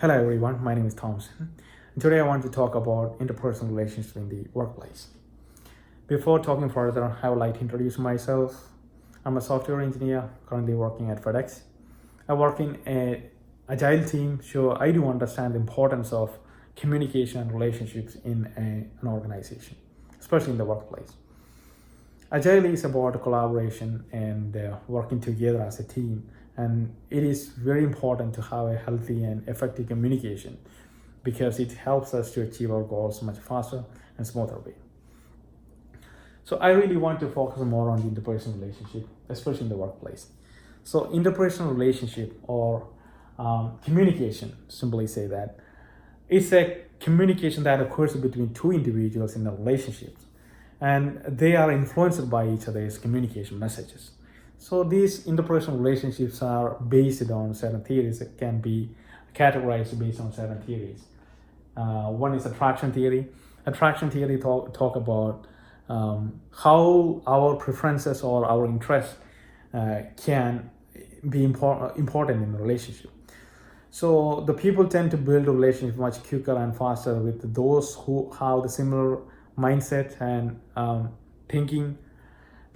Hello everyone, my name is Thompson. Today I want to talk about interpersonal relationships in the workplace. Before talking further, I would like to introduce myself. I'm a software engineer currently working at FedEx. I work in an agile team, so I do understand the importance of communication and relationships in an organization, especially in the workplace. Agile is about collaboration and working together as a team, and it is very important to have a healthy and effective communication because it helps us to achieve our goals much faster and smoother way. So I really want to focus more on the interpersonal relationship, especially in the workplace. So interpersonal relationship or communication, simply say that, it's a communication that occurs between two individuals in a relationship, and they are influenced by each other's communication messages. So these interpersonal relationships are based on certain theories that can be categorized based on certain theories. One is attraction theory. Attraction theory talk about how our preferences or our interests can be important in a relationship. So the people tend to build a relationship much quicker and faster with those who have the similar mindset and thinking,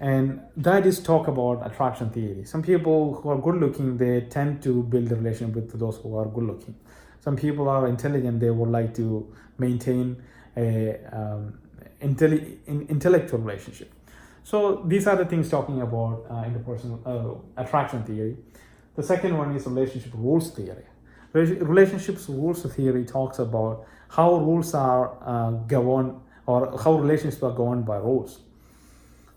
and that is talk about attraction theory. Some people who are good looking, they tend to build a relationship with those who are good looking. Some people are intelligent, they would like to maintain a intellectual relationship. So these are the things talking about interpersonal attraction theory. The second one is relationship rules theory. Relationships rules theory talks about how rules are governed, or how relationships are governed by rules.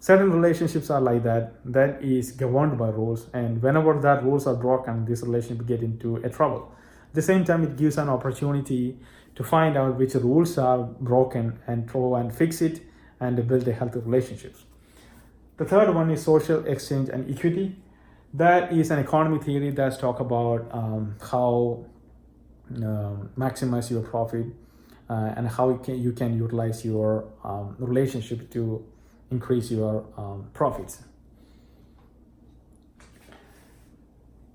Certain relationships are like that is governed by rules, and whenever that rules are broken, this relationship get into a trouble. At the same time, it gives an opportunity to find out which rules are broken and try and fix it and build a healthy relationships. The third one is social exchange and equity. That is an economy theory that's talk about how maximize your profit and how you can utilize your relationship to increase your profits.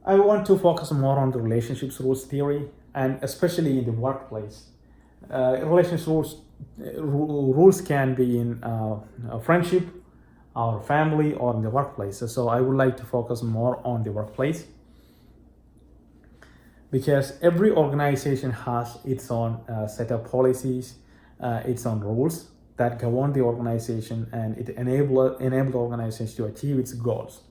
I want to focus more on the relationships rules theory, and especially in the workplace. Relationships rules can be in a friendship, our family, or in the workplace. So I would like to focus more on the workplace because every organization has its own set of policies, its own rules that govern the organization, and it enable the organization to achieve its goals.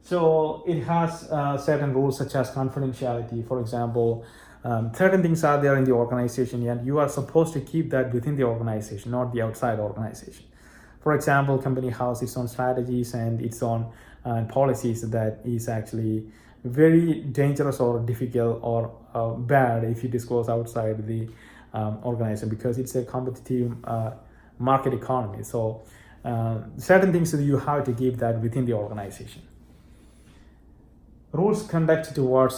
So it has certain rules such as confidentiality. For example, certain things are there in the organization, and you are supposed to keep that within the organization, not the outside organization. For example, company has its own strategies and its own policies that is actually very dangerous or difficult or bad if you disclose outside the organization, because it's a competitive market economy. So certain things that you have to keep that within the organization. Rules conduct towards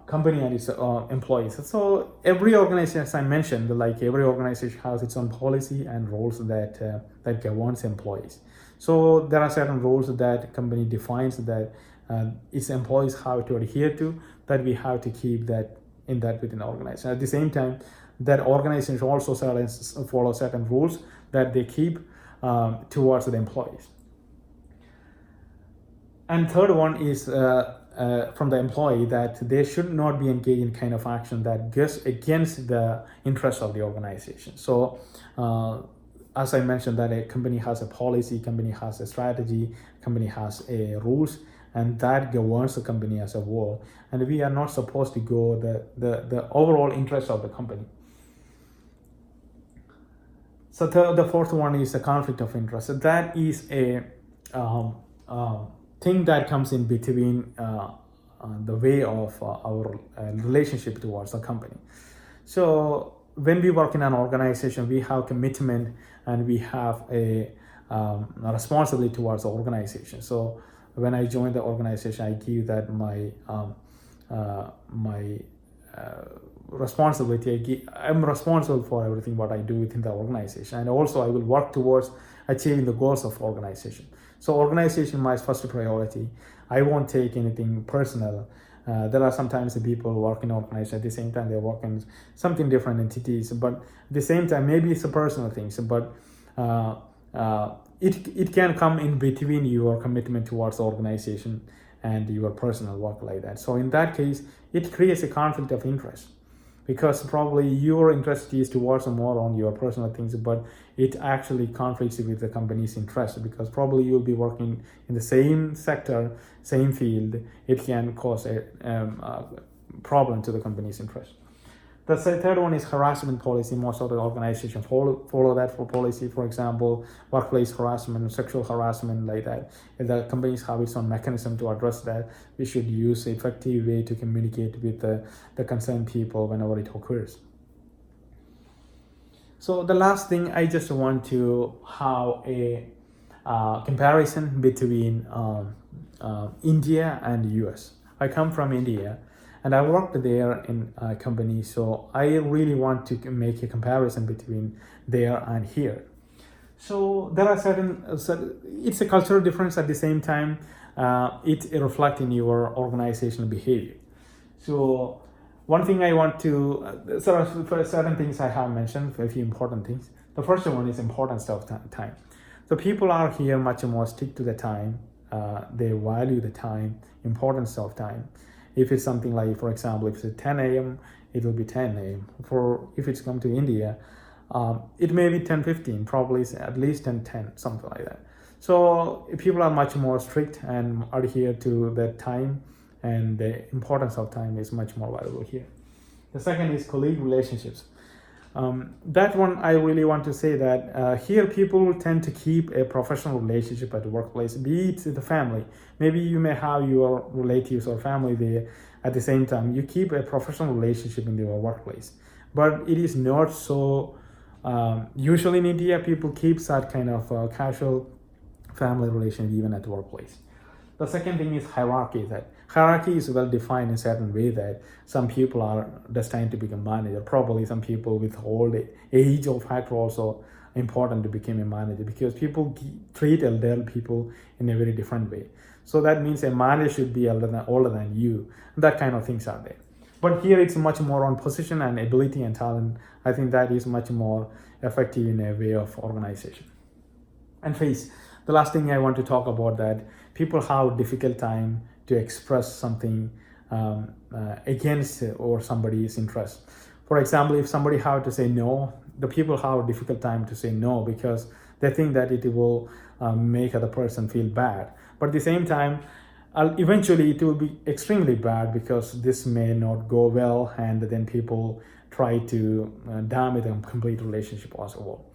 company and its employees. So every organization, as I mentioned, like every organization has its own policy and rules that governs employees. So there are certain rules that company defines that its employees have to adhere to, that we have to keep that within the organization. At the same time, that organization also follow certain rules that they keep towards the employees. And third one is from the employee, that they should not be engaged in kind of action that goes against the interests of the organization. So as I mentioned, that a company has a policy, company has a strategy, company has a rules, and that governs the company as a whole. And we are not supposed to go the overall interest of the company. So the fourth one is a conflict of interest. So that is a thing that comes in between the way of our relationship towards the company. So when we work in an organization, we have commitment and we have a responsibility towards the organization. So when I join the organization, I give that my responsibility. I'm responsible for everything what I do within the organization, and also I will work towards achieving the goals of organization. So organization my first priority. I won't take anything personal There are sometimes the people work in organizations at the same time they work in something different entities, but at the same time maybe it's a personal things, but it can come in between your commitment towards the organization and your personal work like that. So in that case, it creates a conflict of interest, because probably your interest is towards more on your personal things, but it actually conflicts with the company's interest, because probably you'll be working in the same sector, same field. It can cause a problem to the company's interest. The third one is harassment policy. Most of the organizations follow that for policy. For example, workplace harassment, sexual harassment, like that. If the companies have its own mechanism to address that, we should use an effective way to communicate with the concerned people whenever it occurs. So the last thing, I just want to have a comparison between India and US. I come from India, and I worked there in a company, so I really want to make a comparison between there and here. So there are it's a cultural difference. At the same time, it reflects in your organizational behavior. So one thing I want to, for certain things I have mentioned, a few important things. The first one is importance of time. So people are here much more stick to the time. They value the time, importance of time. If it's something like, for example, if it's 10 a.m., it will be 10 a.m. If it's come to India, it may be 10:15, probably at least 10:10, something like that. So people are much more strict and adhere to the time, and the importance of time is much more valuable here. The second is colleague relationships. That one, I really want to say that here people tend to keep a professional relationship at the workplace, be it the family. Maybe you may have your relatives or family there. At the same time, you keep a professional relationship in your workplace. But it is not so, usually in India, people keep that kind of casual family relationship even at the workplace. The second thing is hierarchy. That hierarchy is well defined in a certain way that some people are destined to become manager. Probably some people with old age or factor also important to become a manager, because people treat elderly people in a very different way. So that means a manager should be older than you. That kind of things are there. But here it's much more on position and ability and talent. I think that is much more effective in a way of organization. And face, the last thing I want to talk about, that people have a difficult time to express something against or somebody's interest. For example, if somebody have to say no, the people have a difficult time to say no, because they think that it will make other person feel bad. But at the same time, eventually it will be extremely bad, because this may not go well, and then people try to damage a complete relationship as well.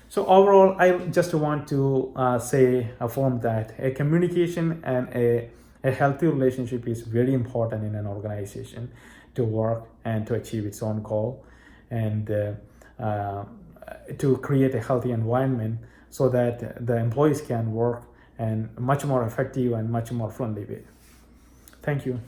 So overall, I just want to affirm that a communication and a healthy relationship is very important in an organization to work and to achieve its own goal, and to create a healthy environment so that the employees can work and much more effective and much more friendly way. Thank you.